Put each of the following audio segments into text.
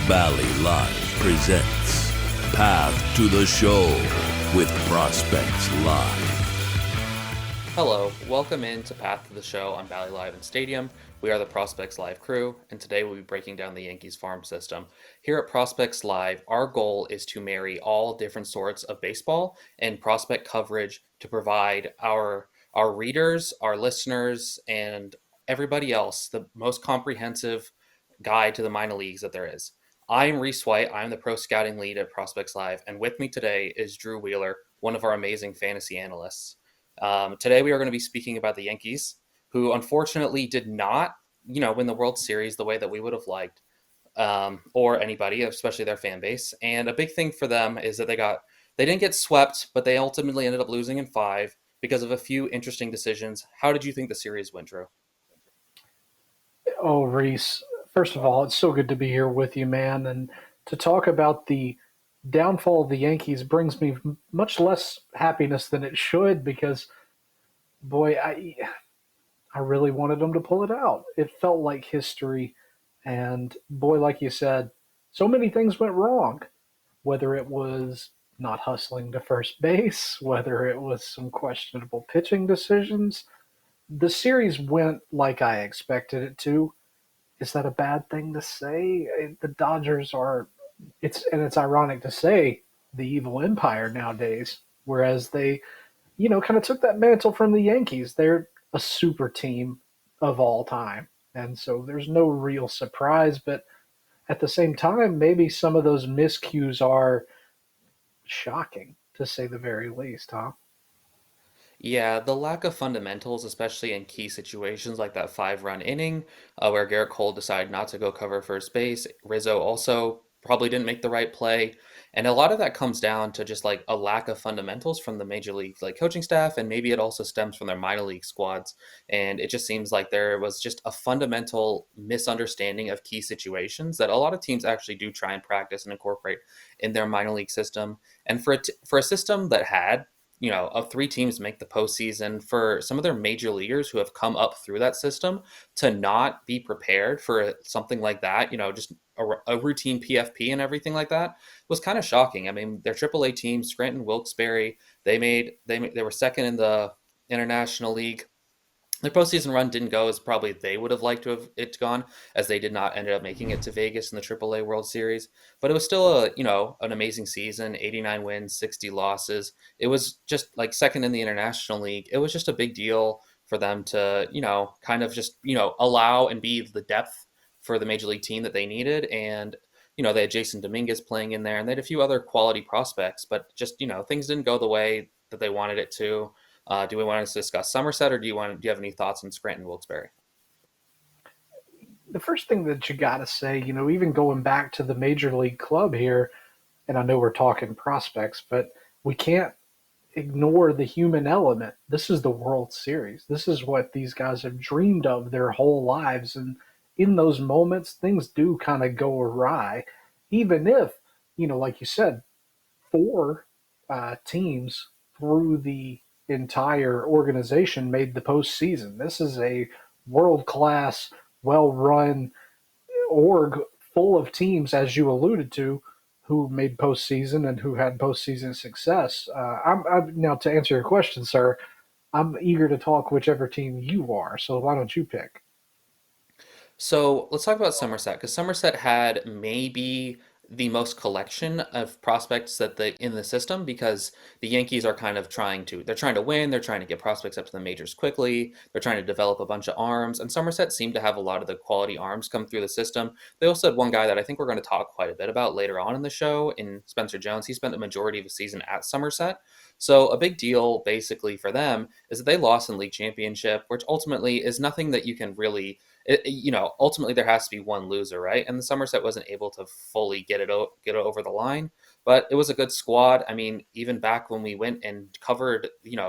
Valley Live presents Path to the Show with Prospects Live. Hello, welcome into Path to the Show on Valley Live and Stadium. We are the Prospects Live crew, and today we'll be breaking down the Yankees farm system. Here at Prospects Live, our goal is to marry all different sorts of baseball and prospect coverage to provide our readers, our listeners, and everybody else the most comprehensive guide to the minor leagues that there is. I am Reese White. I'm the pro scouting lead at Prospects Live, and with me today is Drew Wheeler, one of our amazing fantasy analysts. Today we are going to be speaking about the Yankees, who unfortunately did not, win the World Series the way that we would have liked, or anybody, especially their fan base. And a big thing for them is that they didn't get swept, but they ultimately ended up losing in five because of a few interesting decisions. How did you think the series went, Drew? Oh, Reese, first of all, it's so good to be here with you, man. And to talk about the downfall of the Yankees brings me much less happiness than it should because, boy, I really wanted them to pull it out. It felt like history. And, boy, like you said, so many things went wrong, whether it was not hustling to first base, whether it was some questionable pitching decisions. The series went like I expected it to. Is that a bad thing to say? The Dodgers are it's ironic to say the evil empire nowadays, whereas they, kind of took that mantle from the Yankees. They're a super team of all time. And so there's no real surprise, but at the same time, maybe some of those miscues are shocking to say the very least, huh? Yeah, the lack of fundamentals, especially in key situations like that five-run inning, where Garrett Cole decided not to go cover first base. Rizzo also probably didn't make the right play. And a lot of that comes down to just like a lack of fundamentals from the major league like coaching staff, and maybe it also stems from their minor league squads. And it just seems like there was just a fundamental misunderstanding of key situations that a lot of teams actually do try and practice and incorporate in their minor league system. And for a system that had of three teams make the postseason, for some of their major leaguers who have come up through that system to not be prepared for something like that, just a routine PFP and everything like that was kind of shocking. I mean, their AAA team, Scranton Wilkes-Barre, they were second in the International League. Their postseason run didn't go as probably they would have liked to have it gone, as they did not end up making it to Vegas in the AAA World Series. But it was still an amazing season, 89 wins, 60 losses. It was just like second in the International League. It was just a big deal for them to, kind of just, allow and be the depth for the major league team that they needed. And, they had Jason Dominguez playing in there, and they had a few other quality prospects, but just, things didn't go the way that they wanted it to. Do we want to discuss Somerset, or do you have any thoughts on Scranton Wilkes-Barre? The first thing that you got to say, even going back to the major league club here, and I know we're talking prospects, but we can't ignore the human element. This is the World Series. This is what these guys have dreamed of their whole lives. And in those moments, things do kind of go awry, even if, like you said, four teams through the entire organization made the postseason. This is a world class, well run org full of teams, as you alluded to, who made postseason and who had postseason success. Now to answer your question, sir. I'm eager to talk whichever team you are. So why don't you pick? So let's talk about Somerset, because Somerset had maybe the most collection of prospects in the system, because the Yankees are kind of they're trying to win, they're trying to get prospects up to the majors quickly, they're trying to develop a bunch of arms, and Somerset seemed to have a lot of the quality arms come through the system. They also had one guy that I think we're going to talk quite a bit about later on in the show, in Spencer Jones. He spent the majority of the season at Somerset. So a big deal basically for them is that they lost in league championship, which ultimately is nothing that you can really ultimately there has to be one loser, right? And the Somerset wasn't able to fully get it over the line, but it was a good squad. I mean, even back when we went and covered,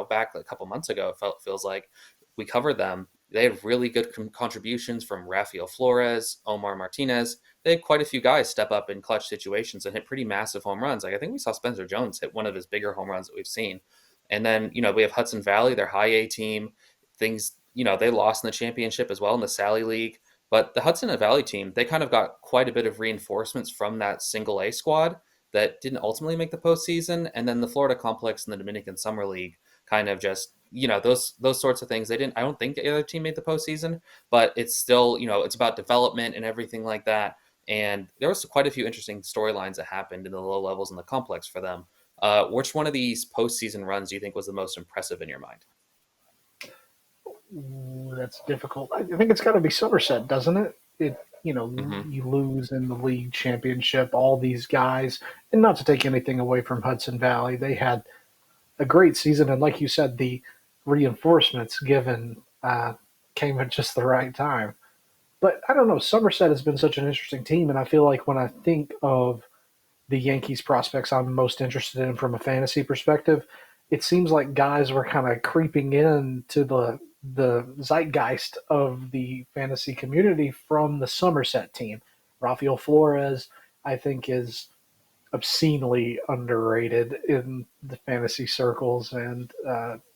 back a couple months ago, feels like we covered them. They had really good contributions from Rafael Flores, Omar Martinez. They had quite a few guys step up in clutch situations and hit pretty massive home runs. Like I think we saw Spencer Jones hit one of his bigger home runs that we've seen. And then, we have Hudson Valley, their high A team. Things, they lost in the championship as well in the Sally League. But the Hudson Valley team, they kind of got quite a bit of reinforcements from that single A squad that didn't ultimately make the postseason. And then the Florida Complex and the Dominican Summer League kind of just, those sorts of things. They didn't. I don't think the other team made the postseason, but it's still, it's about development and everything like that. And there was quite a few interesting storylines that happened in the low levels in the complex for them. Which one of these postseason runs do you think was the most impressive in your mind? Ooh, that's difficult. I think it's got to be Somerset, doesn't it? Hmm. You lose in the league championship, all these guys, and not to take anything away from Hudson Valley, they had a great season, and like you said, the reinforcements given came at just the right time. But I don't know, Somerset has been such an interesting team, and I feel like when I think of the Yankees prospects I'm most interested in from a fantasy perspective, it seems like guys were kind of creeping into the zeitgeist of the fantasy community from the Somerset team. Rafael Flores, I think, is obscenely underrated in the fantasy circles, and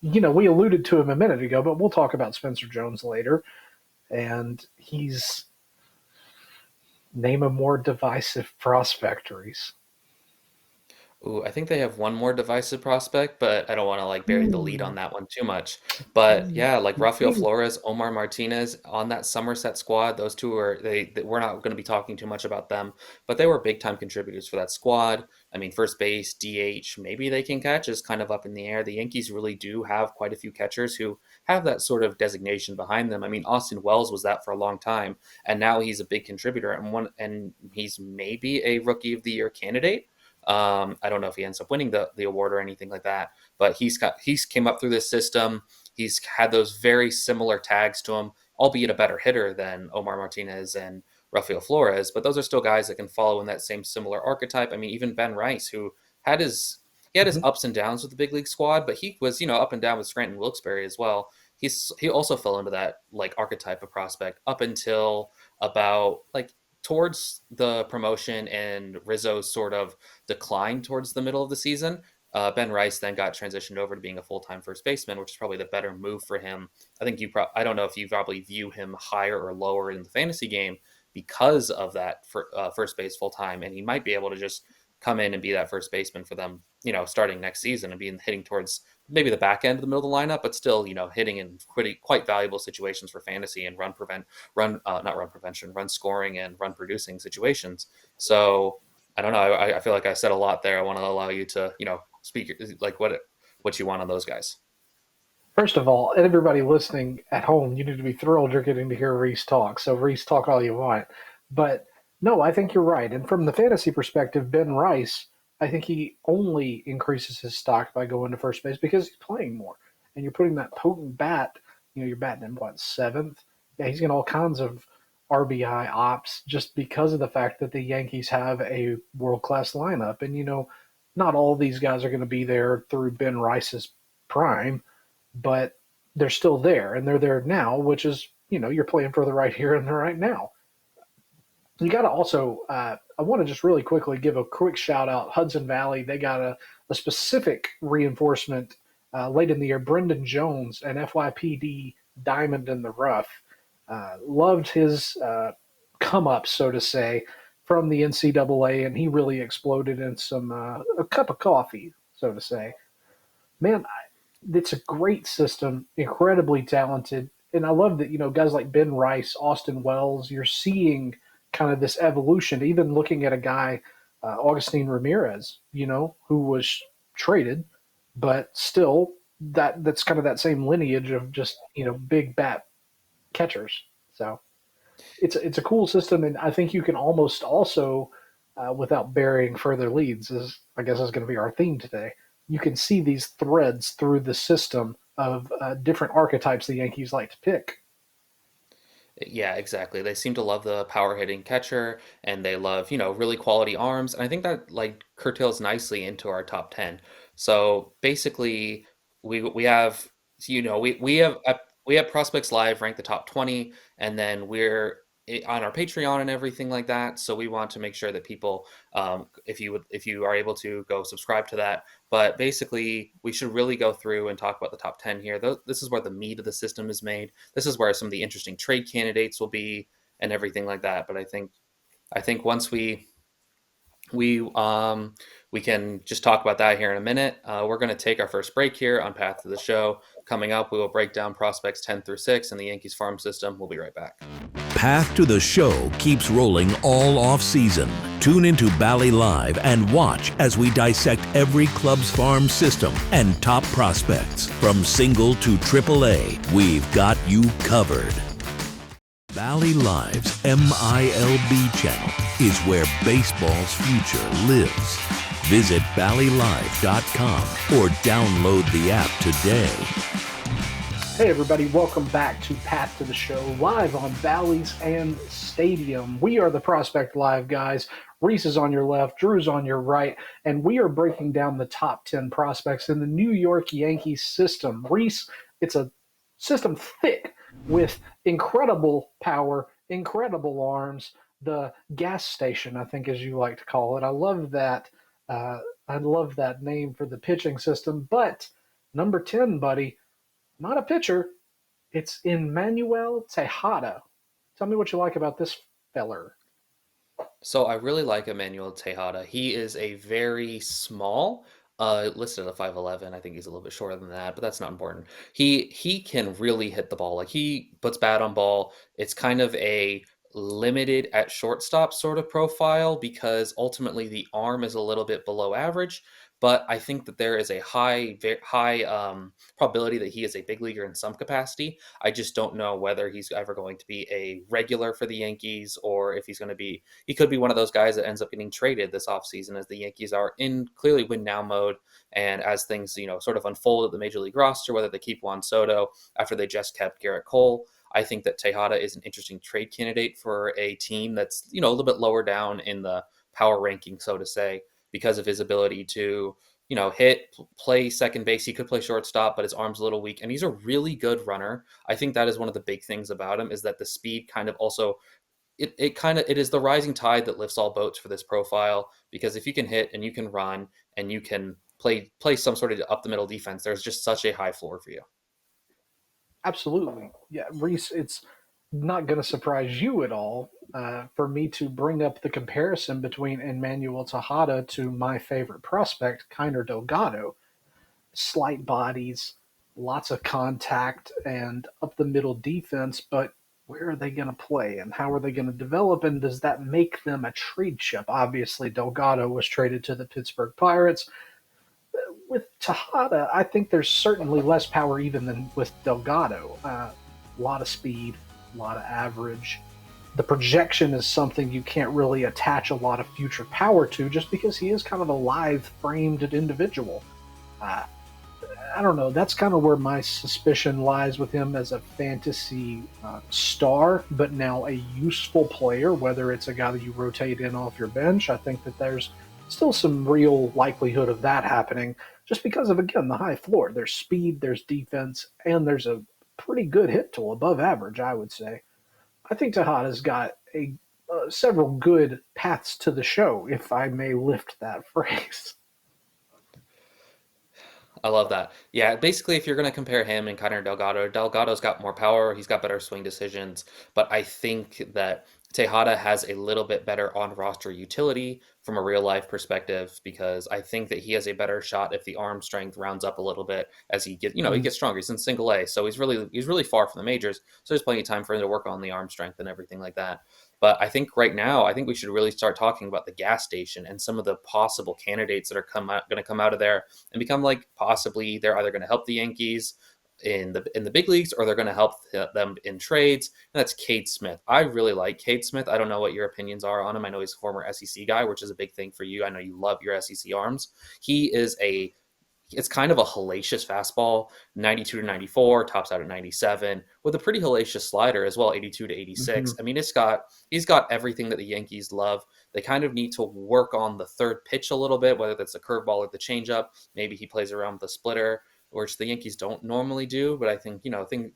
we alluded to him a minute ago, but we'll talk about Spencer Jones later. And he's name a more divisive prospect, Reese. Ooh, I think they have one more divisive prospect, but I don't want to like bury the lead on Hmm. that one too much. But yeah, like Rafael Flores, Omar Martinez on that Somerset squad, those two are we're not going to be talking too much about them, but they were big time contributors for that squad. I mean, first base, DH, maybe they can catch is kind of up in the air. The Yankees really do have quite a few catchers who have that sort of designation behind them. I mean, Austin Wells was that for a long time, and now he's a big contributor and he's maybe a rookie of the year candidate. I don't know if he ends up winning the award or anything like that, but he's came up through this system. He's had those very similar tags to him, albeit a better hitter than Omar Martinez and Rafael Flores. But those are still guys that can follow in that same similar archetype. I mean, even Ben Rice, who had his he had his Mhm. ups and downs with the big league squad, but he was up and down with Scranton Wilkes-Barre as well. He also fell into that like archetype of prospect up until about like towards the promotion and Rizzo's sort of decline towards the middle of the season. Ben Rice then got transitioned over to being a full-time first baseman, which is probably the better move for him. I think I don't know if you probably view him higher or lower in the fantasy game because of that first base full-time, and he might be able to just come in and be that first baseman for them, starting next season and being hitting towards maybe the back end of the middle of the lineup, but still, hitting in quite valuable situations for fantasy and not run prevention, run scoring and run producing situations. So I don't know. I feel like I said a lot there. I want to allow you to, speak like what you want on those guys. First of all, everybody listening at home, you need to be thrilled you're getting to hear Reese talk. So Reese, talk all you want. But no, I think you're right. And from the fantasy perspective, Ben Rice, I think he only increases his stock by going to first base because he's playing more. And you're putting that potent bat, you're batting in what, seventh? Yeah, he's getting all kinds of RBI ops just because of the fact that the Yankees have a world class lineup. And, not all these guys are going to be there through Ben Rice's prime, but they're still there and they're there now, which is, you're playing for the right here and the right now. You got to also, I want to just really quickly give a quick shout out. Hudson Valley, they got a specific reinforcement late in the year. Brendan Jones, an FYPD diamond in the rough. Loved his come up, so to say, from the NCAA, and he really exploded in a cup of coffee, so to say. Man, it's a great system, incredibly talented, and I love that guys like Ben Rice, Austin Wells. You're seeing kind of this evolution. Even looking at a guy, Augustine Ramirez, who was traded, but still that's kind of that same lineage of just big bat catchers. So it's a cool system, and I think you can almost also, without burying further leads, is I guess is going to be our theme today. You can see these threads through the system of different archetypes the Yankees like to pick. Yeah, exactly. They seem to love the power hitting catcher and they love, really quality arms. And I think that like curtails nicely into our top 10. So basically we have we have prospects live rank the top 20 and then on our Patreon and everything like that. So we want to make sure that people if you are able to go subscribe to that. But basically we should really go through and talk about the top 10 here. This is where the meat of the system is made. This is where some of the interesting trade candidates will be. and everything like that. But I think once we we can just talk about that here in a minute. We're going to take our first break here on Path to the Show. Coming up, we will break down prospects 10 through 6 in the Yankees farm system. We'll be right back. Path to the Show keeps rolling all off-season. Tune into Bally Live and watch as we dissect every club's farm system and top prospects. From single to triple-A, we've got you covered. Bally Live's MILB channel is where baseball's future lives. Visit ballylive.com or download the app today. Hey everybody, welcome back to Path to the Show, live on Bally's and Stadium. We are the Prospect Live guys. Reese is on your left, Drew's on your right, and we are breaking down the top 10 prospects in the New York Yankees system. Reese, it's a system thick with incredible power, incredible arms, the gas station, I think, as you like to call it. I love that. I love that name for the pitching system. But number 10, buddy, not a pitcher. It's Emmanuel Tejada. Tell me what you like about this feller. So I really like Emmanuel Tejada. He is a very small, listed at 5'11". I think he's a little bit shorter than that, but that's not important. He can really hit the ball. Like he puts bat on ball. It's kind of a limited at shortstop sort of profile because ultimately the arm is a little bit below average. But I think that there is a high probability that he is a big leaguer in some capacity. I just don't know whether he's ever going to be a regular for the Yankees or if he's going to be he could be one of those guys that ends up getting traded this offseason as the Yankees are in clearly win now mode. And as things, sort of unfold at the major league roster, whether they keep Juan Soto after they just kept Garrett Cole, I think that Tejada is an interesting trade candidate for a team that's, a little bit lower down in the power ranking, so to say, because of his ability to, play second base. He could play shortstop, but his arm's a little weak. And he's a really good runner. I think that is one of the big things about him is that the speed kind of also it is the rising tide that lifts all boats for this profile because if you can hit and you can run and you can play some sort of up the middle defense, there's just such a high floor for you. Absolutely. Yeah, Reese, it's not going to surprise you at all for me to bring up the comparison between Emmanuel Tejada to my favorite prospect, Kiner Delgado. Slight bodies, lots of contact, and up the middle defense, but where are they going to play and how are they going to develop? And does that make them a trade chip? Obviously, Delgado was traded to the Pittsburgh Pirates. With Tejada, I think there's certainly less power even than with Delgado. A lot of speed, a lot of average. The projection is something you can't really attach a lot of future power to just because he is kind of a live framed individual. Uh, I don't know. That's kind of where my suspicion lies with him as a fantasy star, but now a useful player, whether it's a guy that you rotate in off your bench. I think that there's still some real likelihood of that happening just because of, again, the high floor. There's speed, there's defense, and there's a pretty good hit tool, above average, I would say. I think Tejada's got several good paths to the show, if I may lift that phrase. I love that. Yeah, basically, if you're going to compare him and Connor Delgado, Delgado's got more power. He's got better swing decisions. But I think that Tejada has a little bit better on roster utility from a real life perspective because I think that he has a better shot if the arm strength rounds up a little bit as he gets stronger. He's in single A, so he's really far from the majors. So there's plenty of time for him to work on the arm strength and everything like that. But I think right now, I think we should really start talking about the gas station and some of the possible candidates that are going to come out of there and become like possibly they're either going to help the Yankees in the big leagues or they're going to help them in trades. And that's Cade Smith. I really like Cade Smith. I don't know what your opinions are on him. I know he's a former SEC guy, which is a big thing for you. I know you love your SEC arms. It's kind of a hellacious fastball, 92 to 94, tops out at 97, with a pretty hellacious slider as well, 82 to 86. Mm-hmm. I mean, he's got everything that the Yankees love. They kind of need to work on the third pitch a little bit, whether that's the curveball or the changeup. Maybe he plays around with the splitter, which the Yankees don't normally do, but I think,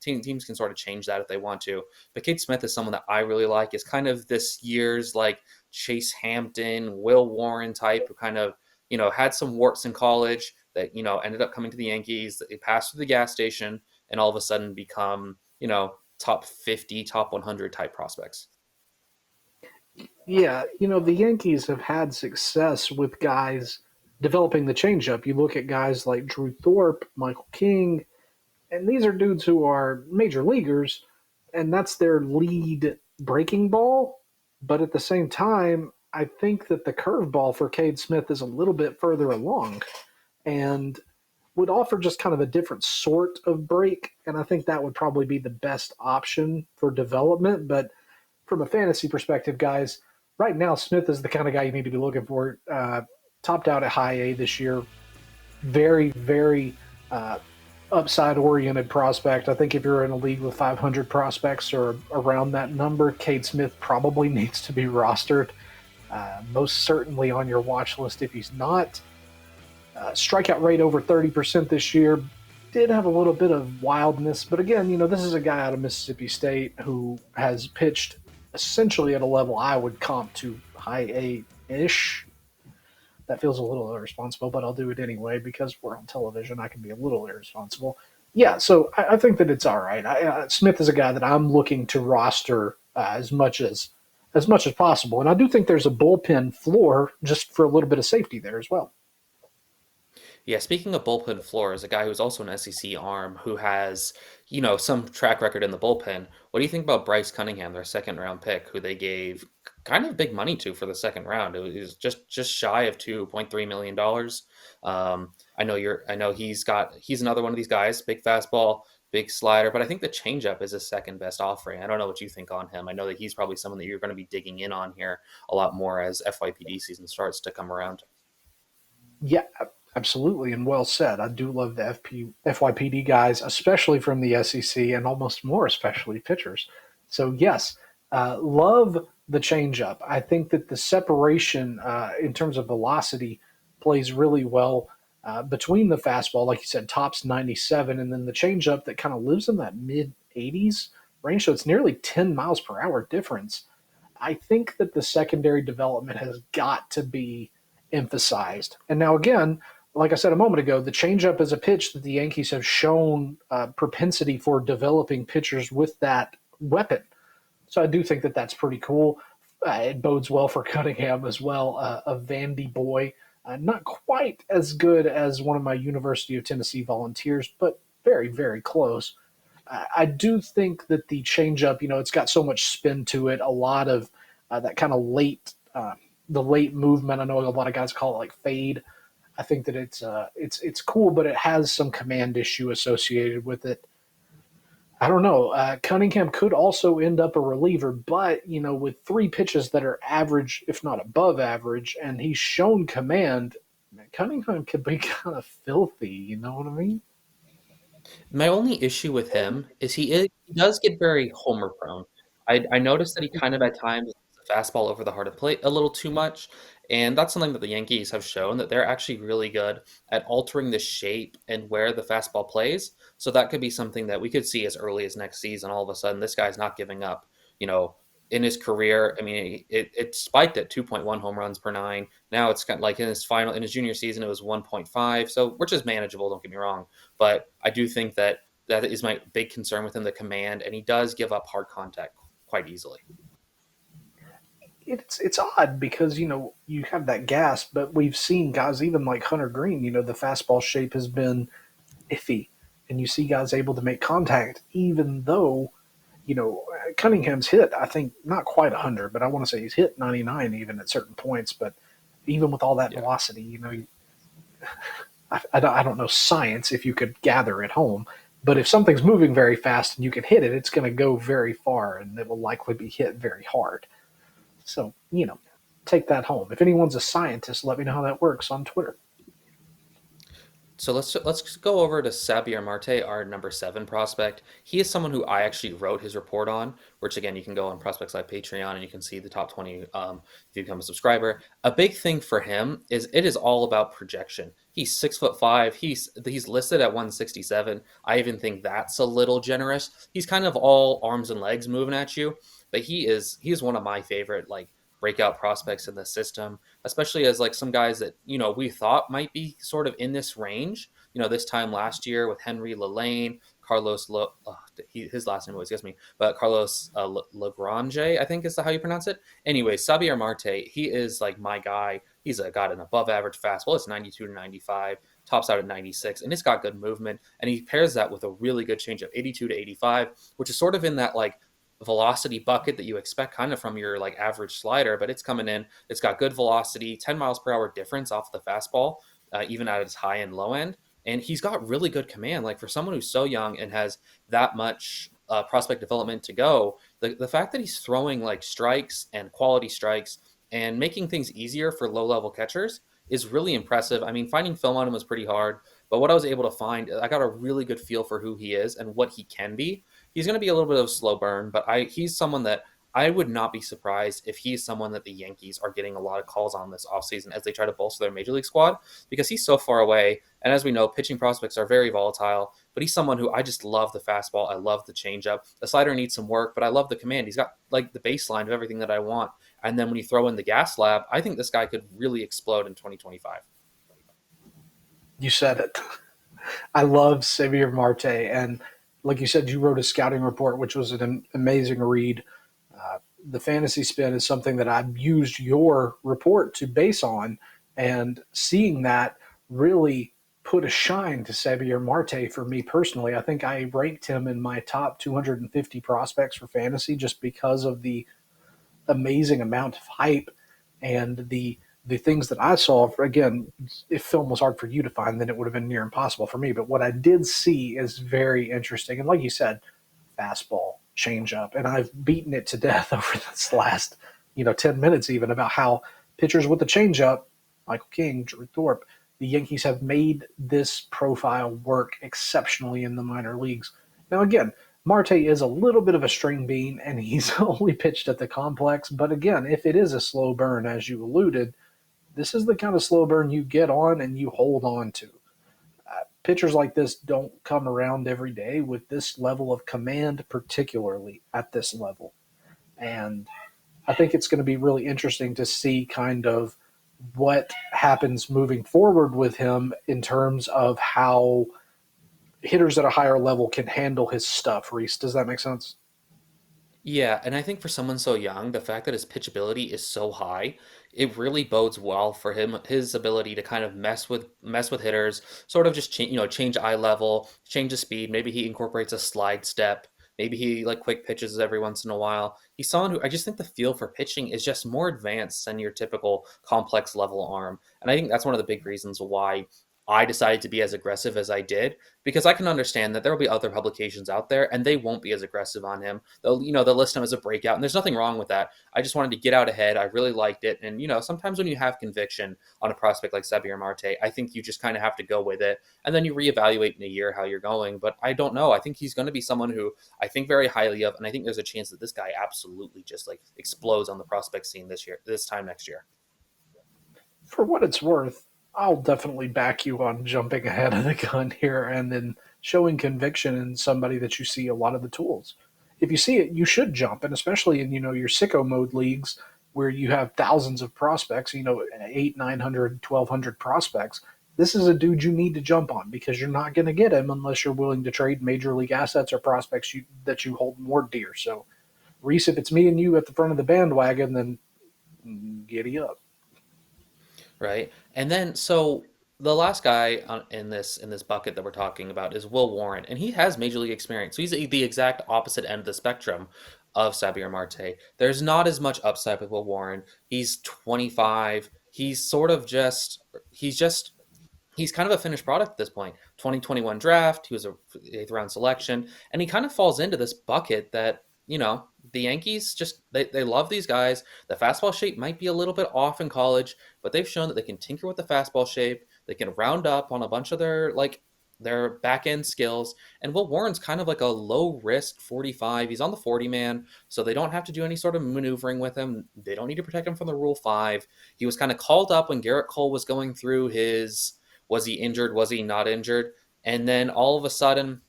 teams can sort of change that if they want to. But Cade Smith is someone that I really like. Is kind of this year's like Chase Hampton, Will Warren type who kind of, had some warts in college that, ended up coming to the Yankees. They passed through the gas station and all of a sudden become, top 50, top 100 type prospects. Yeah, the Yankees have had success with guys developing the changeup. You look at guys like Drew Thorpe, Michael King, and these are dudes who are major leaguers, and that's their lead breaking ball. But at the same time, I think that the curveball for Cade Smith is a little bit further along and would offer just kind of a different sort of break. And I think that would probably be the best option for development. But from a fantasy perspective, guys, right now Smith is the kind of guy you need to be looking for. Topped out at high A this year. Very, very upside oriented prospect. I think if you're in a league with 500 prospects or around that number, Cade Smith probably needs to be rostered. Most certainly on your watch list if he's not. Strikeout rate over 30% this year. Did have a little bit of wildness, but again, this is a guy out of Mississippi State who has pitched essentially at a level I would comp to high A ish. That feels a little irresponsible, but I'll do it anyway because we're on television. I can be a little irresponsible. Yeah, so I think that it's all right. Smith is a guy that I'm looking to roster as much as possible, and I do think there's a bullpen floor just for a little bit of safety there as well. Yeah, speaking of bullpen floors, a guy who's also an SEC arm who has, some track record in the bullpen. What do you think about Bryce Cunningham, their second round pick, who they gave kind of big money to for the second round? It was just shy of $2.3 million. I know he's another one of these guys, big fastball, big slider, but I think the changeup is his second best offering. I don't know what you think on him. I know that he's probably someone that you're going to be digging in on here a lot more as FYPD season starts to come around. Yeah, absolutely, and well said. I do love the FYPD guys, especially from the SEC, and almost more especially pitchers. So yes, love the changeup. I think that the separation in terms of velocity plays really well between the fastball, like you said, tops 97, and then the changeup that kind of lives in that mid 80s range. So it's nearly 10 miles per hour difference. I think that the secondary development has got to be emphasized. And now, again, like I said a moment ago, the changeup is a pitch that the Yankees have shown propensity for developing pitchers with that weapon. So I do think that that's pretty cool. It bodes well for Cunningham as well, a Vandy boy. Not quite as good as one of my University of Tennessee volunteers, but very, very close. I do think that the changeup, it's got so much spin to it, a lot of that kind of the late movement. I know a lot of guys call it like fade. I think that it's cool, but it has some command issue associated with it. I don't know. Cunningham could also end up a reliever, but with three pitches that are average, if not above average, and he's shown command, Cunningham could be kind of filthy. You know what I mean? My only issue with him is he does get very homer prone. I noticed that he kind of at times hits the fastball over the heart of plate a little too much, and that's something that the Yankees have shown that they're actually really good at altering the shape and where the fastball plays. So that could be something that we could see as early as next season. All of a sudden, this guy's not giving up. You know, in his career, I mean, it spiked at 2.1 home runs per nine. Now it's kind of like in his junior season, it was 1.5. So which is manageable. Don't get me wrong, but I do think that that is my big concern with him, the command, and he does give up hard contact quite easily. It's odd because you have that gas, but we've seen guys even like Hunter Green. The fastball shape has been iffy, and you see guys able to make contact, even though Cunningham's hit. I think not quite 100, but I want to say he's hit 99 even at certain points. But even with all that Yeah. velocity, I don't know science if you could gather at home. But if something's moving very fast and you can hit it, it's going to go very far and it will likely be hit very hard. So, take that home. If anyone's a scientist, let me know how that works on Twitter. So let's go over to Xavier Marte, our number seven prospect. He is someone who I actually wrote his report on, which again you can go on Prospects Live Patreon and you can see the top 20 if you become a subscriber. A big thing for him is it is all about projection. He's 6'5". He's listed at 167. I even think that's a little generous. He's kind of all arms and legs moving at you, but he is one of my favorite like breakout prospects in the system, especially as like some guys that we thought might be sort of in this range. This time last year with Henry Lelane, his last name always gets me, but Carlos Lagrange, I think is how you pronounce it. Anyway, Xavier Marte, he is like my guy. He's got an above average fastball. It's 92 to 95, tops out at 96, and it's got good movement. And he pairs that with a really good changeup, 82 to 85, which is sort of in that like velocity bucket that you expect kind of from your like average slider, but it's coming in. It's got good velocity, 10 miles per hour difference off the fastball, even at its high and low end. And he's got really good command. Like for someone who's so young and has that much prospect development to go, the fact that he's throwing like strikes and quality strikes and making things easier for low level catchers is really impressive. I mean, finding film on him was pretty hard, but what I was able to find, I got a really good feel for who he is and what he can be. He's going to be a little bit of a slow burn, but he's someone that I would not be surprised if he's someone that the Yankees are getting a lot of calls on this offseason as they try to bolster their major league squad because he's so far away. And as we know, pitching prospects are very volatile, but he's someone who I just love the fastball. I love the changeup. The slider needs some work, but I love the command. He's got like the baseline of everything that I want. And then when you throw in the gas lab, I think this guy could really explode in 2025. You said it. I love Xavier Marte, and like you said, you wrote a scouting report, which was an amazing read. The fantasy spin is something that I've used your report to base on, and seeing that really put a shine to Xavier Marte for me personally. I think I ranked him in my top 250 prospects for fantasy just because of the amazing amount of hype and the things that I saw. Again, if film was hard for you to find, then it would have been near impossible for me. But what I did see is very interesting. And like you said, fastball, changeup, and I've beaten it to death over this last 10 minutes even about how pitchers with the changeup, Michael King, Drew Thorpe, the Yankees have made this profile work exceptionally in the minor leagues. Now again, Marte is a little bit of a string bean, and he's only pitched at the complex. But again, if it is a slow burn, as you alluded, this is the kind of slow burn you get on and you hold on to. Pitchers like this don't come around every day with this level of command, particularly at this level. And I think it's going to be really interesting to see kind of what happens moving forward with him in terms of how hitters at a higher level can handle his stuff. Reese, does that make sense? Yeah, and I think for someone so young, the fact that his pitchability is so high, it really bodes well for him, his ability to kind of mess with hitters, sort of just change eye level, change the speed. Maybe he incorporates a slide step. Maybe he like quick pitches every once in a while. He's someone who I just think the feel for pitching is just more advanced than your typical complex level arm. And I think that's one of the big reasons why I decided to be as aggressive as I did because I can understand that there will be other publications out there and they won't be as aggressive on him. They'll list him as a breakout, and there's nothing wrong with that. I just wanted to get out ahead. I really liked it, and sometimes when you have conviction on a prospect like Xavier Marte, I think you just kind of have to go with it, and then you reevaluate in a year how you're going. But I don't know. I think he's going to be someone who I think very highly of, and I think there's a chance that this guy absolutely just like explodes on the prospect scene this time next year. For what it's worth, I'll definitely back you on jumping ahead of the gun here and then showing conviction in somebody that you see a lot of the tools. If you see it, you should jump, and especially in your sicko mode leagues where you have thousands of prospects, 8, 900, 1,200 prospects. This is a dude you need to jump on because you're not going to get him unless you're willing to trade major league assets or prospects that you hold more dear. So, Reese, if it's me and you at the front of the bandwagon, then giddy up. Right? And then so the last guy in this bucket that we're talking about is Will Warren, and he has major league experience. So he's the exact opposite end of the spectrum of Xavier Marte. There's not as much upside with Will Warren. He's 25. He's kind of a finished product at this point. 2021 draft, he was a eighth round selection, and he kind of falls into this bucket that, the Yankees just they love these guys. The fastball shape might be a little bit off in college, but they've shown that they can tinker with the fastball shape. They can round up on a bunch of their back end skills. And Will Warren's kind of like a low risk 45. He's on the 40 man, so they don't have to do any sort of maneuvering with him. They don't need to protect him from the Rule 5. He was kind of called up when Garrett Cole was going through his was he injured? Was he not injured? And then all of a sudden,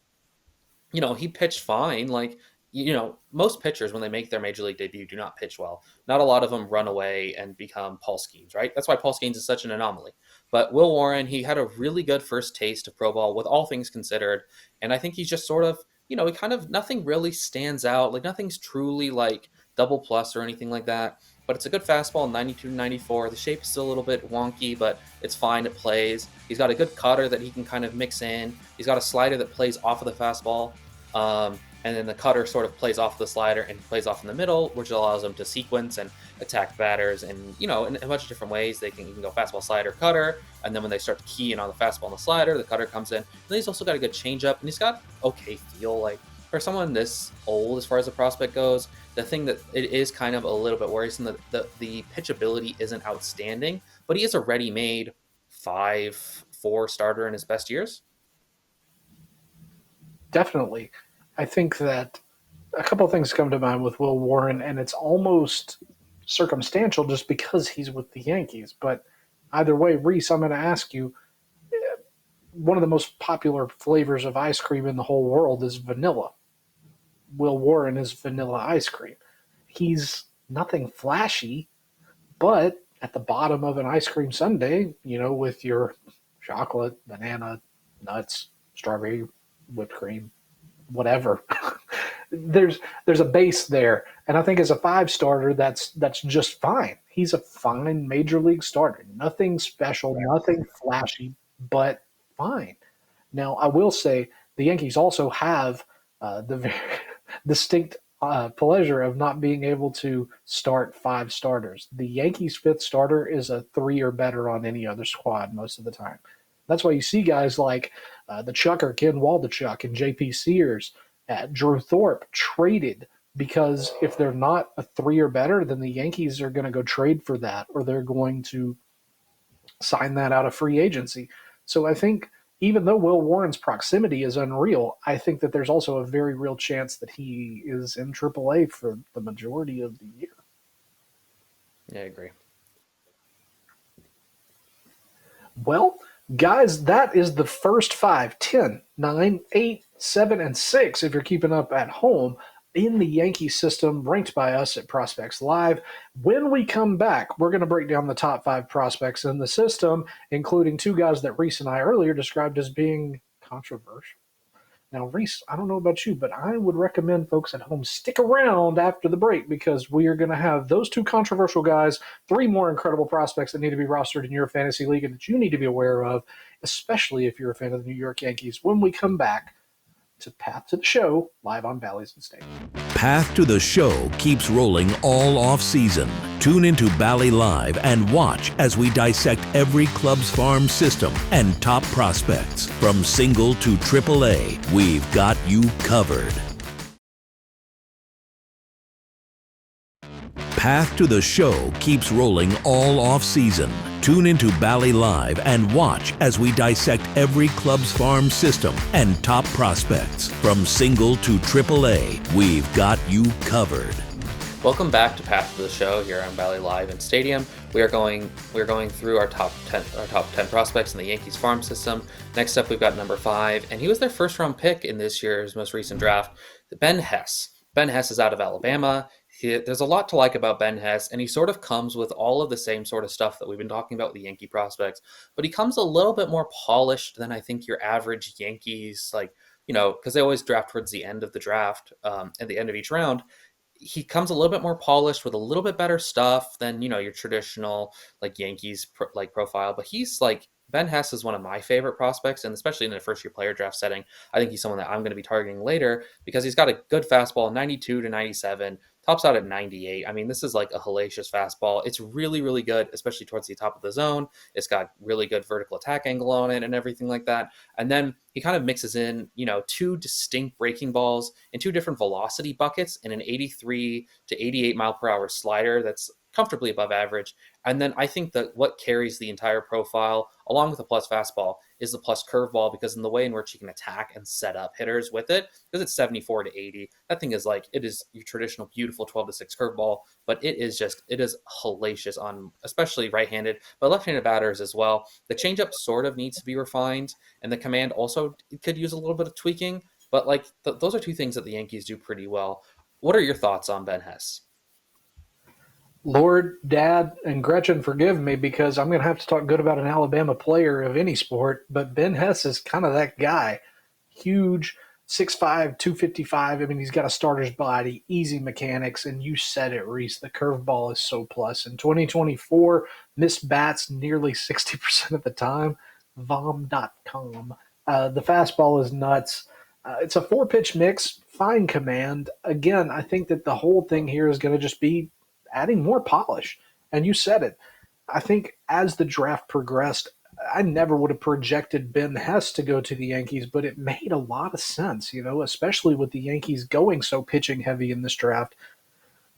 he pitched fine. Like, most pitchers, when they make their major league debut, do not pitch well. Not a lot of them run away and become Paul Skeens, right? That's why Paul Skeens is such an anomaly. But Will Warren, he had a really good first taste of pro ball with all things considered. And I think he's just sort of he kind of nothing really stands out. Like nothing's truly like double plus or anything like that. But it's a good fastball, 92 to 94. The shape's still a little bit wonky, but it's fine. It plays. He's got a good cutter that he can kind of mix in. He's got a slider that plays off of the fastball. And then the cutter sort of plays off the slider and plays off in the middle, which allows him to sequence and attack batters. And, in a bunch of different ways. You can go fastball, slider, cutter. And then when they start to key in on the fastball and the slider, the cutter comes in. And then he's also got a good changeup, and he's got okay feel. Like for someone this old as far as the prospect goes, the thing that it is kind of a little bit worrisome that the pitchability isn't outstanding, but he is a ready-made 5-4 starter in his best years. Definitely. I think that a couple of things come to mind with Will Warren, and it's almost circumstantial just because he's with the Yankees. But either way, Reese, I'm going to ask you, one of the most popular flavors of ice cream in the whole world is vanilla. Will Warren is vanilla ice cream. He's nothing flashy, but at the bottom of an ice cream sundae, with your chocolate, banana, nuts, strawberry, whipped cream, whatever. there's a base there, and I think as a 5 starter, that's just fine. He's a fine major league starter. Nothing special, nothing flashy, but fine. Now, I will say the Yankees also have the very distinct pleasure of not being able to start 5 starters. The Yankees' 5th starter is a 3 or better on any other squad most of the time. That's why you see guys like the Chucker, Ken Waldachuk, and J.P. Sears, Drew Thorpe traded, because if they're not a 3 or better, then the Yankees are going to go trade for that, or they're going to sign that out of free agency. So I think even though Will Warren's proximity is unreal, I think that there's also a very real chance that he is in AAA for the majority of the year. Yeah, I agree. Well, guys, that is the first 5, 10, 9, 8, 7, and 6, if you're keeping up at home, in the Yankee system, ranked by us at Prospects Live. When we come back, we're going to break down the top 5 prospects in the system, including 2 guys that Reese and I earlier described as being controversial. Now, Reese, I don't know about you, but I would recommend folks at home stick around after the break, because we are going to have those 2 controversial guys, 3 more incredible prospects that need to be rostered in your fantasy league and that you need to be aware of, especially if you're a fan of the New York Yankees, when we come back to Path to the Show, live on Bally's and Stadium. Path to the Show keeps rolling all off-season. Tune into Bally Live and watch as we dissect every club's farm system and top prospects. From single to AAA, we've got you covered. Path to the Show keeps rolling all off-season. Tune into Bally Live and watch as we dissect every club's farm system and top prospects. From single to AAA, we've got you covered. Welcome back to Path to the Show here on Bally Live and Stadium. We're going through our top 10 prospects in the Yankees farm system. Next up, we've got number 5, and he was their first round pick in this year's most recent draft, Ben Hess. Ben Hess is out of Alabama. There's a lot to like about Ben Hess, and he sort of comes with all of the same sort of stuff that we've been talking about with the Yankee prospects, but he comes a little bit more polished than I think your average Yankees, because they always draft towards the end of the draft, at the end of each round. He comes a little bit more polished with a little bit better stuff than, your traditional Yankees profile, but he's Ben Hess is one of my favorite prospects, and especially in a first-year player draft setting, I think he's someone that I'm going to be targeting later because he's got a good fastball, 92 to 97, tops out at 98. I mean, this is like a hellacious fastball. It's really, really good, especially towards the top of the zone. It's got really good vertical attack angle on it and everything like that. And then he kind of mixes in, 2 distinct breaking balls in 2 different velocity buckets in an 83 to 88 mile per hour slider that's comfortably above average. And then I think that what carries the entire profile, along with the plus fastball, is the plus curveball, because in the way in which he can attack and set up hitters with it, because it's 74 to 80, that thing is it is your traditional beautiful 12 to 6 curveball, but it is hellacious on especially right-handed, but left-handed batters as well. The changeup sort of needs to be refined, and the command also could use a little bit of tweaking, but those are 2 things that the Yankees do pretty well. What are your thoughts on Ben Hess? Lord, Dad, and Gretchen, forgive me, because I'm going to have to talk good about an Alabama player of any sport, but Ben Hess is kind of that guy. Huge, 6'5", 255. I mean, he's got a starter's body, easy mechanics, and you said it, Reese. The curveball is so plus. In 2024, missed bats nearly 60% of the time. Vom.com. The fastball is nuts. It's a four pitch mix, fine command. Again, I think that the whole thing here is going to just be adding more polish. And you said it. I think as the draft progressed, I never would have projected Ben Hess to go to the Yankees, but it made a lot of sense, especially with the Yankees going so pitching heavy in this draft.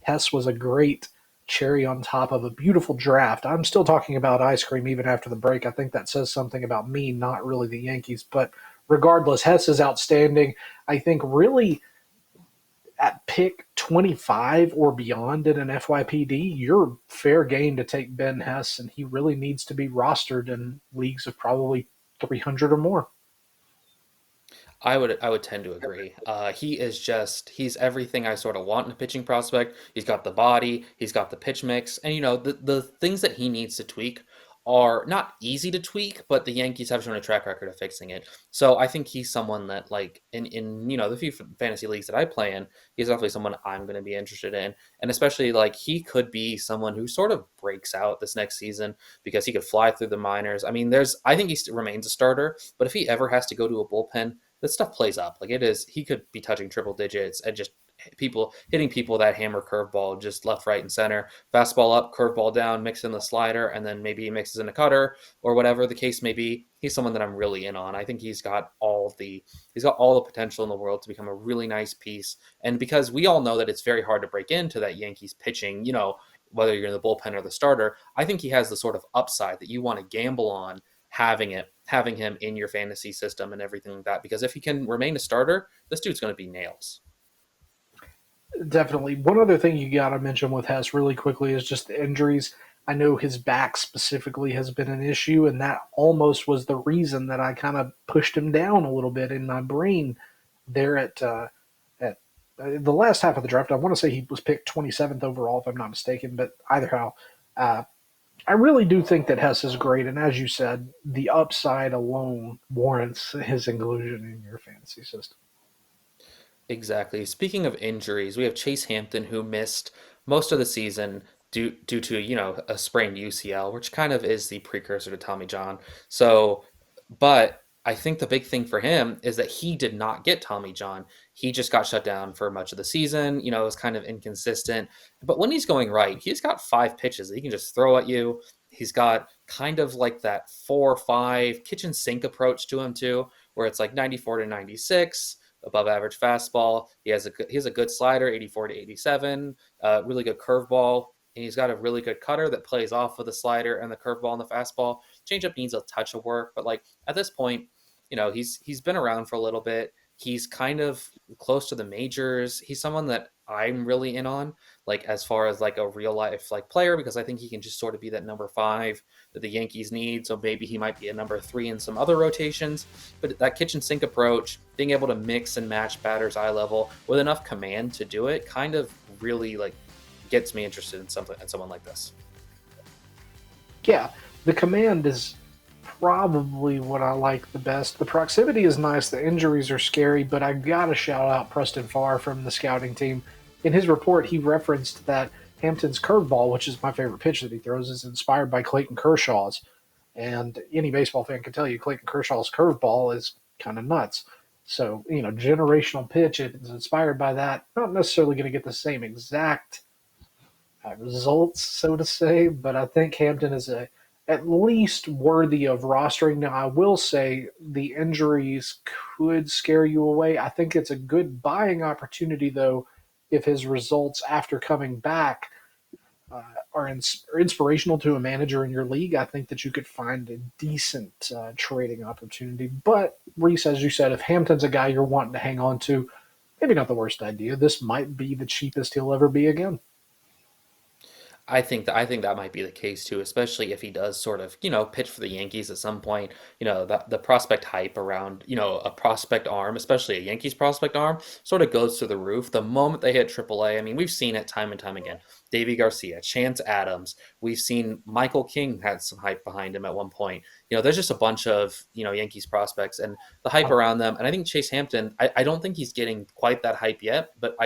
Hess was a great cherry on top of a beautiful draft. I'm still talking about ice cream even after the break. I think that says something about me, not really the Yankees. But regardless, Hess is outstanding. I think really at pick 25 or beyond in an FYPD, you're fair game to take Ben Hess, and he really needs to be rostered in leagues of probably 300 or more. I would tend to agree. He's everything I sort of want in a pitching prospect. He's got the body, he's got the pitch mix, and the things that he needs to tweak are not easy to tweak, but the Yankees have shown a track record of fixing it. So I think he's someone that like in the few fantasy leagues that I play in, he's definitely someone I'm going to be interested in, and especially like he could be someone who sort of breaks out this next season because he could fly through the minors. I mean, I think remains a starter, but if he ever has to go to a bullpen, this stuff plays up. Like it is, he could be touching triple digits and just hitting people with that hammer curveball just left, right, and center. Fastball up, curveball down, mix in the slider, and then maybe he mixes in a cutter or whatever the case may be. He's someone that I'm really in on. I think he's got all the potential in the world to become a really nice piece. And because we all know that it's very hard to break into that Yankees pitching, whether you're in the bullpen or the starter, I think he has the sort of upside that you want to gamble on having him in your fantasy system and everything like that. Because if he can remain a starter, this dude's going to be nails. Definitely. One other thing you got to mention with Hess really quickly is just the injuries. I know his back specifically has been an issue, and that almost was the reason that I kind of pushed him down a little bit in my brain there at the last half of the draft. I want to say he was picked 27th overall, if I'm not mistaken, but either how, uh, I really do think that Hess is great, and as you said, the upside alone warrants his inclusion in your fantasy system. Exactly. Speaking of injuries, we have Chase Hampton who missed most of the season due to, a sprained UCL, which kind of is the precursor to Tommy John. So, but I think the big thing for him is that he did not get Tommy John. He just got shut down for much of the season. It was kind of inconsistent. But when he's going right, he's got five pitches that he can just throw at you. He's got kind of like that 4 or 5 kitchen sink approach to him too, where it's like 94 to 96 above average fastball. He has a good slider, 84 to 87, really good curveball, and he's got a really good cutter that plays off of the slider and the curveball and the fastball. Changeup needs a touch of work, but like at this point, he's been around for a little bit. He's kind of close to the majors. He's someone that I'm really in on, like as far as like a real life like player, because I think he can just sort of be that number five that the Yankees need. So maybe he might be a number three in some other rotations. But that kitchen sink approach, being able to mix and match batters eye level with enough command to do it, kind of really like gets me interested in someone like this. Yeah, the command is probably what I like the best. The proximity is nice. The injuries are scary, but I gotta shout out Preston Farr from the scouting team. In his report, he referenced that Hampton's curveball, which is my favorite pitch that he throws, is inspired by Clayton Kershaw's. And any baseball fan can tell you Clayton Kershaw's curveball is kind of nuts. So, generational pitch, it's inspired by that. Not necessarily going to get the same exact results, so to say. But I think Hampton is at least worthy of rostering. Now, I will say the injuries could scare you away. I think it's a good buying opportunity, though, if his results after coming back uh, are inspirational to a manager in your league. I think that you could find a decent trading opportunity. But, Reese, as you said, if Hampton's a guy you're wanting to hang on to, maybe not the worst idea. This might be the cheapest he'll ever be again. I think that might be the case too, especially if he does sort of, pitch for the Yankees at some point. The prospect hype around, a prospect arm, especially a Yankees prospect arm, sort of goes through the roof the moment they hit AAA. I mean, we've seen it time and time again. Davy Garcia, Chance Adams. We've seen Michael King had some hype behind him at one point. There's just a bunch of, Yankees prospects and the hype around them. And I think Chase Hampton, I don't think he's getting quite that hype yet, but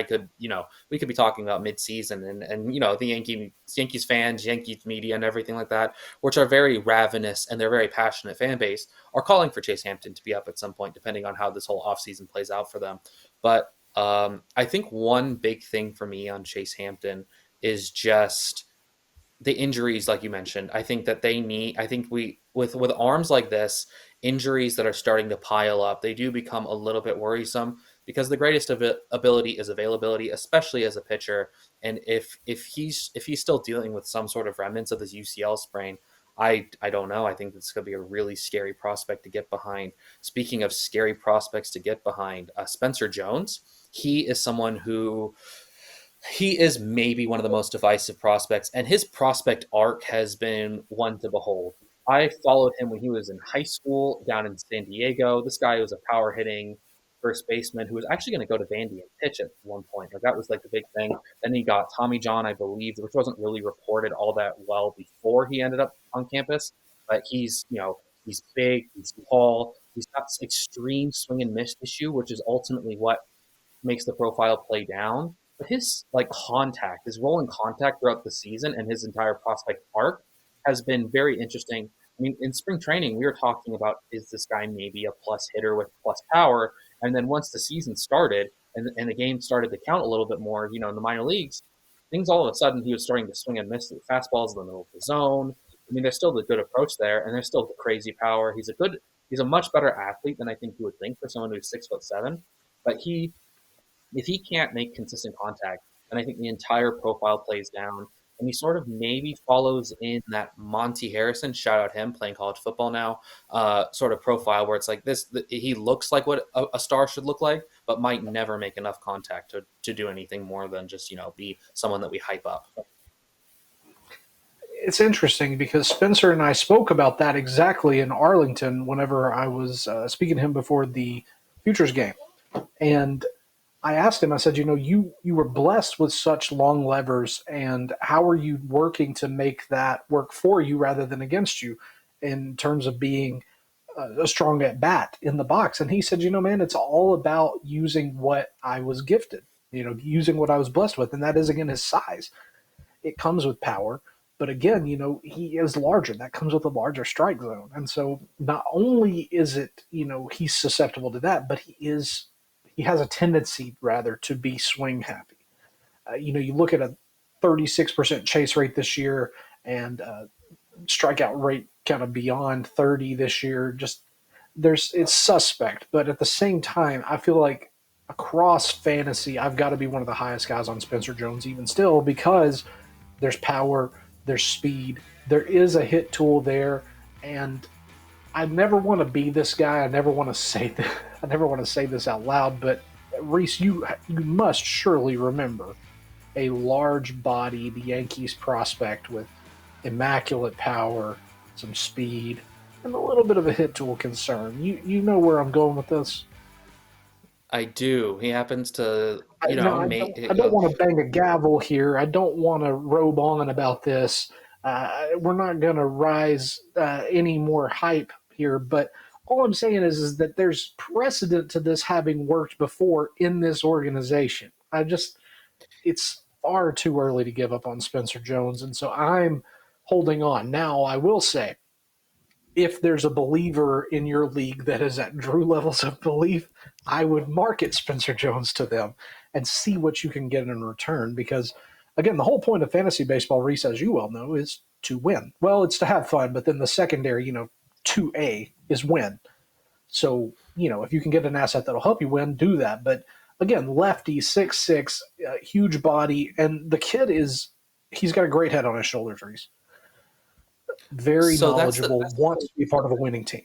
we could be talking about midseason and the Yankees fans, Yankees media and everything like that, which are very ravenous and they're very passionate fan base, are calling for Chase Hampton to be up at some point, depending on how this whole offseason plays out for them. But I think one big thing for me on Chase Hampton is just the injuries, like you mentioned. I think that I think we, with arms like this, injuries that are starting to pile up, they do become a little bit worrisome because the greatest of ability is availability, especially as a pitcher. And if he's still dealing with some sort of remnants of his UCL sprain, I don't know. I think this could be a really scary prospect to get behind. Speaking of scary prospects to get behind, Spencer Jones, he is someone who he is maybe one of the most divisive prospects, and his prospect arc has been one to behold. I followed him when he was in high school down in San Diego. This guy was a power hitting first baseman who was actually going to go to Vandy and pitch at one point. Like that was like the big thing. Then he got Tommy John, I believe, which wasn't really reported all that well before he ended up on campus. But he's big, he's tall, he's got extreme swing and miss issue, which is ultimately what makes the profile play down. But his contact, his rolling contact throughout the season and his entire prospect arc has been very interesting. I mean, in spring training, we were talking about, is this guy maybe a plus hitter with plus power? And then once the season started and the game started to count a little bit more, in the minor leagues, things all of a sudden he was starting to swing and miss the fastballs in the middle of the zone. I mean, there's still the good approach there, and there's still the crazy power. He's a much better athlete than I think you would think for someone who's 6'7". But if he can't make consistent contact, then I think the entire profile plays down. And he sort of maybe follows in that Monty Harrison, shout out him playing college football now, sort of profile where it's like this. He looks like what a star should look like, but might never make enough contact to do anything more than just be someone that we hype up. It's interesting because Spencer and I spoke about that exactly in Arlington whenever I was speaking to him before the Futures game. And I asked him, I said, you were blessed with such long levers, and how are you working to make that work for you rather than against you in terms of being a strong at bat in the box? And he said, man, it's all about using what I was gifted, using what I was blessed with. And that is, again, his size. It comes with power. But again, he is larger. That comes with a larger strike zone. And so not only is it, he's susceptible to that, but he has a tendency rather to be swing happy. You look at a 36% chase rate this year and strikeout rate kind of beyond 30 this year. Just it's suspect, but at the same time, I feel like across fantasy, I've got to be one of the highest guys on Spencer Jones even still because there's power, there's speed, there is a hit tool there, and I never want to be this guy. I never want to say that. I never want to say this out loud, but Reese, you must surely remember a large-bodied Yankees prospect with immaculate power, some speed, and a little bit of a hit tool concern. You know where I'm going with this. I do. He happens to, No, make. I don't want to bang a gavel here. I don't want to robe on about this. We're not going to rise any more hype here, but all I'm saying is that there's precedent to this having worked before in this organization. It's far too early to give up on Spencer Jones, and so I'm holding on. Now, I will say, if there's a believer in your league that is at Drew levels of belief, I would market Spencer Jones to them and see what you can get in return. Because, again, the whole point of fantasy baseball, Reese, as you well know, is to win. Well, it's to have fun, but then the secondary, 2A is win. So, if you can get an asset that'll help you win, do that. But again, lefty, 6'6", huge body, and the kid he's got a great head on his shoulders, Reese. Very So knowledgeable, wants to be part of a winning team.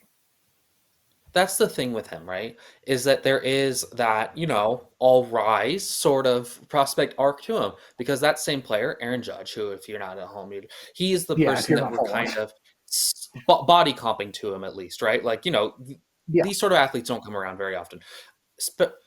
that's the thing with him, right? Is that there is that, all rise sort of prospect arc to him because that same player, Aaron Judge, who, if you're not at home, he is the Yeah, if person you're that not we're following. kind of body comping to him at least, right? Like, Yeah. these sort of athletes don't come around very often.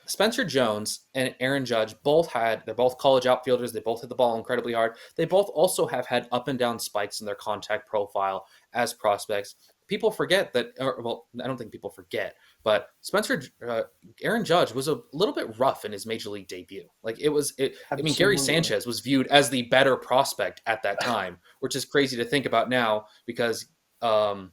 Spencer Jones and Aaron Judge they're both college outfielders. They both hit the ball incredibly hard. They both also have had up and down spikes in their contact profile as prospects. People forget that, well, I don't think people forget, but Aaron Judge was a little bit rough in his major league debut. I mean, Gary Absolutely. Sanchez was viewed as the better prospect at that time, which is crazy to think about now because um,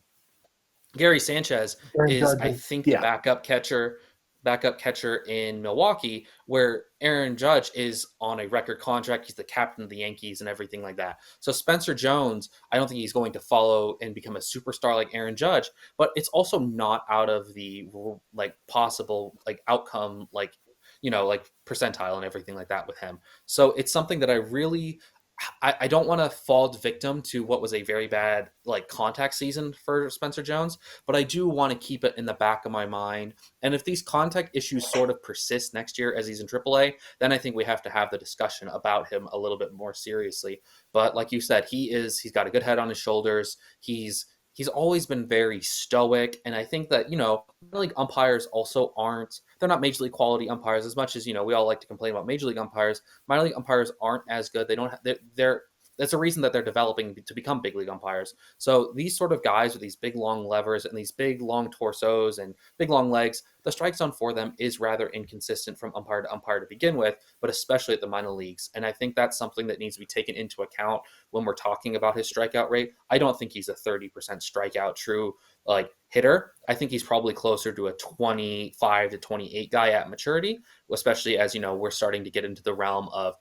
Gary Sanchez Aaron is, Judge I is, think, the yeah, backup catcher in Milwaukee, where Aaron Judge is on a record contract. He's the captain of the Yankees and everything like that. So Spencer Jones, I don't think he's going to follow and become a superstar like Aaron Judge, but it's also not out of the possible outcome like percentile and everything like that with him. So it's something that I don't want to fall victim to what was a very bad contact season for Spencer Jones, but I do want to keep it in the back of my mind. And if these contact issues sort of persist next year as he's in AAA, then I think we have to have the discussion about him a little bit more seriously. But like you said, he's got a good head on his shoulders. He's always been very stoic, and I think that minor league umpires also aren't. They're not major league quality umpires as much as we all like to complain about major league umpires. Minor league umpires aren't as good. They don't. They're that's a reason that they're developing to become big league umpires. So these sort of guys with these big long levers and these big long torsos and big long legs, the strike zone for them is rather inconsistent from umpire to umpire to begin with, but especially at the minor leagues. And I think that's something that needs to be taken into account when we're talking about his strikeout rate. I don't think he's a 30% strikeout true hitter. I think he's probably closer to a 25 to 28 guy at maturity, especially as we're starting to get into the realm of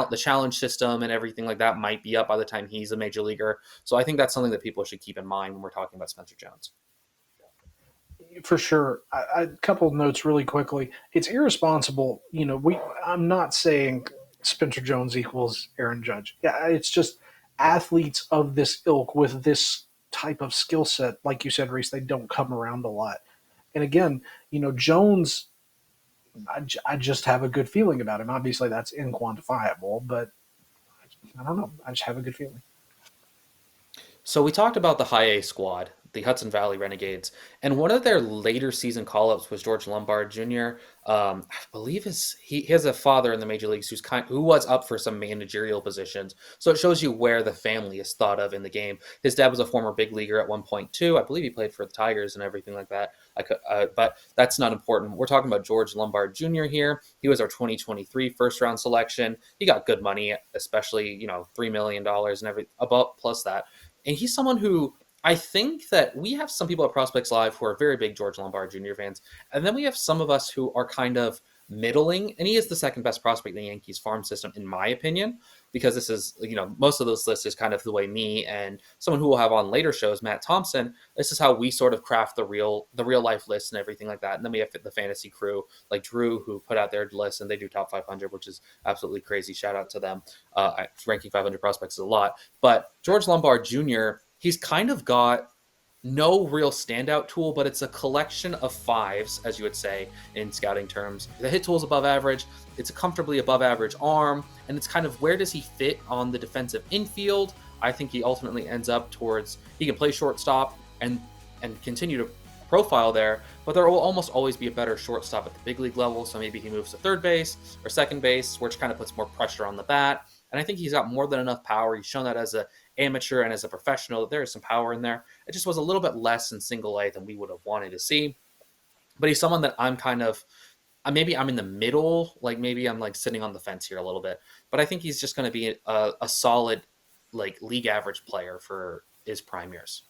the challenge system and everything like that might be up by the time he's a major leaguer. So I think that's something that people should keep in mind when we're talking about Spencer Jones. for sure. A couple of notes really quickly. It's irresponsible. I'm not saying Spencer Jones equals Aaron Judge. Yeah, it's just athletes of this ilk with this type of skill set, like you said, Reese, they don't come around a lot. And again, Jones, I just have a good feeling about him. Obviously, that's inquantifiable, but I don't know. I just have a good feeling. So we talked about the high A squad, the Hudson Valley Renegades, and one of their later season call-ups was George Lombard Jr. I believe he has a father in the major leagues who was up for some managerial positions. So it shows you where the family is thought of in the game. His dad was a former big leaguer at one point too. I believe he played for the Tigers and everything like that. But that's not important. We're talking about George Lombard Jr. here. He was our 2023 first round selection. He got good money, especially $3 million and about plus that. And he's someone who I think that we have some people at Prospects Live who are very big George Lombard Jr. fans, and then we have some of us who are kind of middling. And he is the second best prospect in the Yankees farm system, in my opinion, because this is most of those lists is kind of the way me and someone who will have on later shows, Matt Thompson. This is how we sort of craft the real life list and everything like that. And then we have the fantasy crew like Drew who put out their list and they do top 500, which is absolutely crazy. Shout out to them. Ranking 500 prospects is a lot. But George Lombard Jr., he's kind of got no real standout tool, but it's a collection of fives, as you would say in scouting terms. The hit tool is above average. It's a comfortably above average arm, and it's kind of where does he fit on the defensive infield? I think he ultimately ends up towards he can play shortstop and continue to profile there, but there will almost always be a better shortstop at the big league level. So maybe he moves to third base or second base, which kind of puts more pressure on the bat. And I think he's got more than enough power. He's shown that as an amateur and as a professional that there is some power in there. It just was a little bit less in single A than we would have wanted to see. But he's someone that I'm kind of maybe I'm in the middle, like maybe I'm like sitting on the fence here a little bit. But I think he's just going to be a solid league average player for his prime years.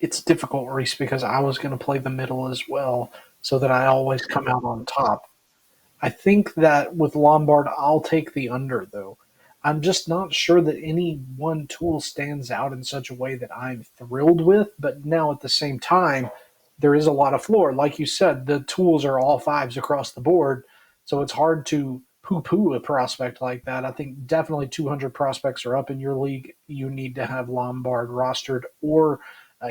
It's difficult, Reese, because I was going to play the middle as well, so that I always come out on top. I think that with Lombard, I'll take the under, though. I'm just not sure that any one tool stands out in such a way that I'm thrilled with. But now at the same time, there is a lot of floor. Like you said, the tools are all fives across the board. So it's hard to poo poo a prospect like that. I think definitely 200 prospects are up in your league. You need to have Lombard rostered, or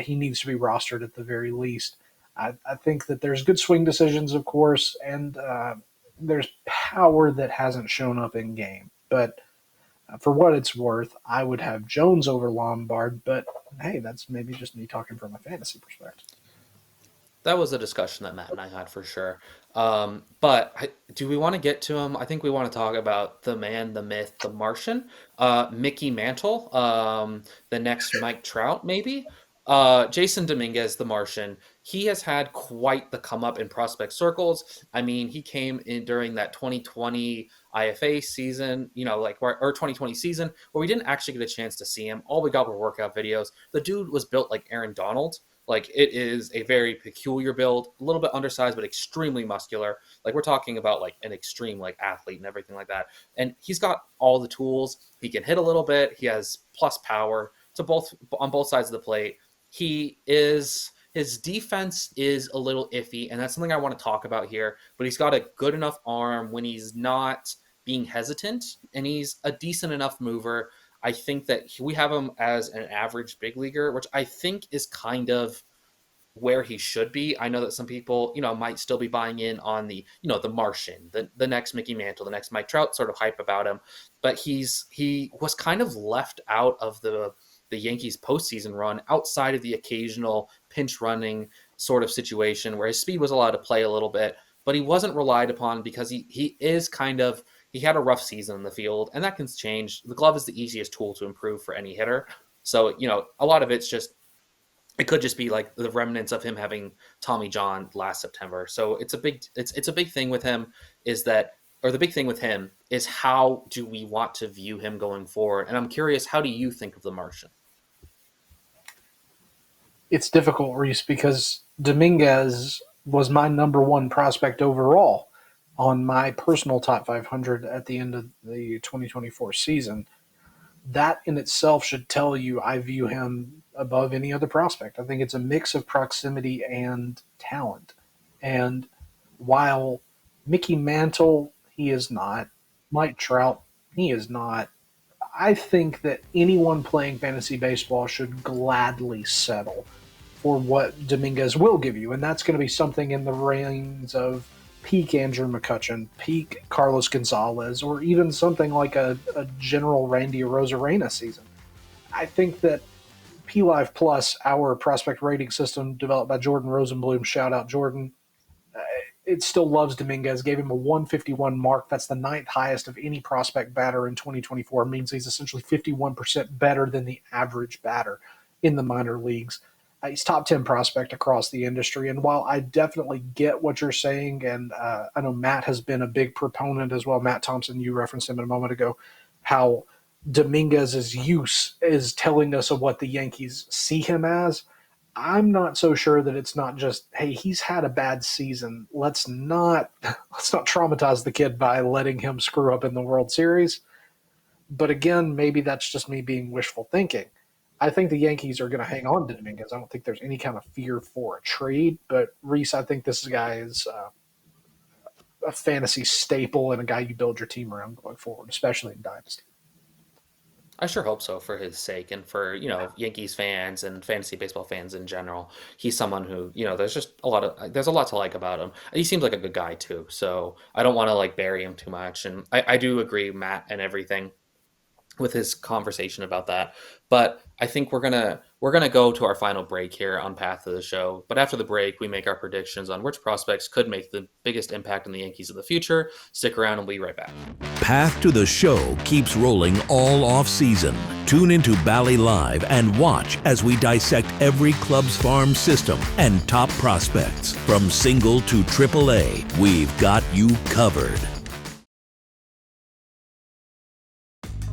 he needs to be rostered at the very least. I think that there's good swing decisions, of course, and there's power that hasn't shown up in game. But for what it's worth, I would have Jones over Lombard. But hey, that's maybe just me talking from a fantasy perspective. That was a discussion that Matt and I had for sure. But do we want to get to him? I think we want to talk about the man, the myth, the Martian, Mickey Mantle, the next Mike Trout, maybe. Jason Dominguez, the Martian. He has had quite the come up in prospect circles. I mean, he came in during that 2020 IFA season, or 2020 season, where we didn't actually get a chance to see him. All we got were workout videos. The dude was built like Aaron Donald. Like it is a very peculiar build, a little bit undersized, but extremely muscular. Like we're talking about like an extreme like athlete and everything like that. And he's got all the tools. He can hit a little bit. He has plus power to both on both sides of the plate. His defense is a little iffy, and that's something I want to talk about here. But he's got a good enough arm when he's not being hesitant, and he's a decent enough mover. I think that we have him as an average big leaguer, which I think is kind of where he should be. I know that some people, might still be buying in on the Martian, the next Mickey Mantle, the next Mike Trout sort of hype about him, but he was kind of left out of the Yankees postseason run outside of the occasional pinch running sort of situation where his speed was allowed to play a little bit, but he wasn't relied upon because he is kind of he had a rough season in the field, and that can change. The glove is the easiest tool to improve for any hitter. So, a lot of it's just it could just be like the remnants of him having Tommy John last September. So it's a big thing with him is that or the big thing with him is how do we want to view him going forward? And I'm curious, how do you think of the Martian? It's difficult, Reese, because Dominguez was my number one prospect overall on my personal top 500 at the end of the 2024 season. That in itself should tell you I view him above any other prospect. I think it's a mix of proximity and talent. And while Mickey Mantle, he is not, Mike Trout, he is not, I think that anyone playing fantasy baseball should gladly settle for what Dominguez will give you. And that's going to be something in the range of peak Andrew McCutcheon, peak Carlos Gonzalez, or even something like a general Randy Arozarena season. I think that P Live Plus, our prospect rating system developed by Jordan Rosenblum, shout out Jordan, it still loves Dominguez, gave him a 151 mark. That's the ninth highest of any prospect batter in 2024. It means he's essentially 51% better than the average batter in the minor leagues. He's top 10 prospect across the industry. And while I definitely get what you're saying, and I know Matt has been a big proponent as well, Matt Thompson, you referenced him a moment ago, how Dominguez's use is telling us of what the Yankees see him as. I'm not so sure that it's not just, hey, he's had a bad season. Let's not traumatize the kid by letting him screw up in the World Series. But again, maybe that's just me being wishful thinking. I think the Yankees are going to hang on to Dominguez. I don't think there's any kind of fear for a trade. But Reese, I think this guy is a fantasy staple and a guy you build your team around going forward, especially in Dynasty. I sure hope so for his sake and for, Yankees fans and fantasy baseball fans in general. He's someone who, there's a lot to like about him. He seems like a good guy too. So I don't want to like bury him too much. And I do agree, Matt, and everything with his conversation about that. But I think we're gonna go to our final break here on Path to the Show. But after the break, we make our predictions on which prospects could make the biggest impact on the Yankees of the future. Stick around and we'll be right back. Path to the Show keeps rolling all off-season. Tune into Bally Live and watch as we dissect every club's farm system and top prospects. From single to AAA, we've got you covered.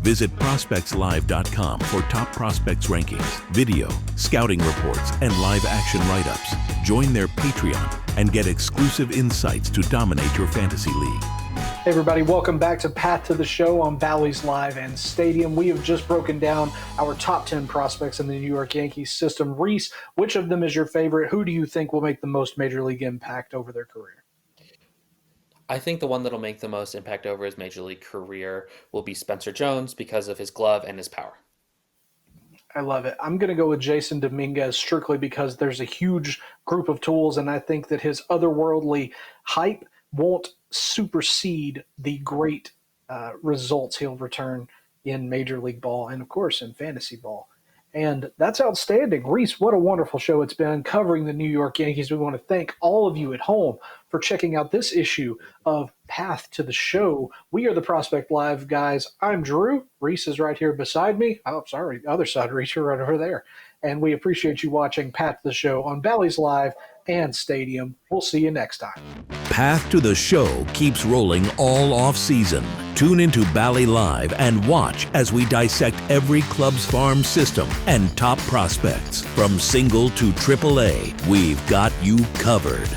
Visit prospectslive.com for top prospects rankings, video, scouting reports, and live action write-ups. Join their Patreon and get exclusive insights to dominate your fantasy league. Hey everybody, welcome back to Path to the Show on Bally's Live and Stadium. We have just broken down our top 10 prospects in the New York Yankees system. Reese, which of them is your favorite? Who do you think will make the most major league impact over their career? I think the one that'll make the most impact over his major league career will be Spencer Jones because of his glove and his power. I love it. I'm going to go with Jason Dominguez strictly because there's a huge group of tools, and I think that his otherworldly hype won't supersede the great results he'll return in Major League Ball and, of course, in fantasy ball. And that's outstanding. Reese, what a wonderful show it's been covering the New York Yankees. We want to thank all of you at home for checking out this issue of Path to the Show. We are the Prospect Live guys. I'm Drew. Reese is right here beside me. Oh, sorry, other side, Reese, you're right over there. And we appreciate you watching Path to the Show on Bally's Live and Stadium. We'll see you next time. Path to the Show keeps rolling all off-season. Tune into Bally Live and watch as we dissect every club's farm system and top prospects. From single to AAA, we've got you covered.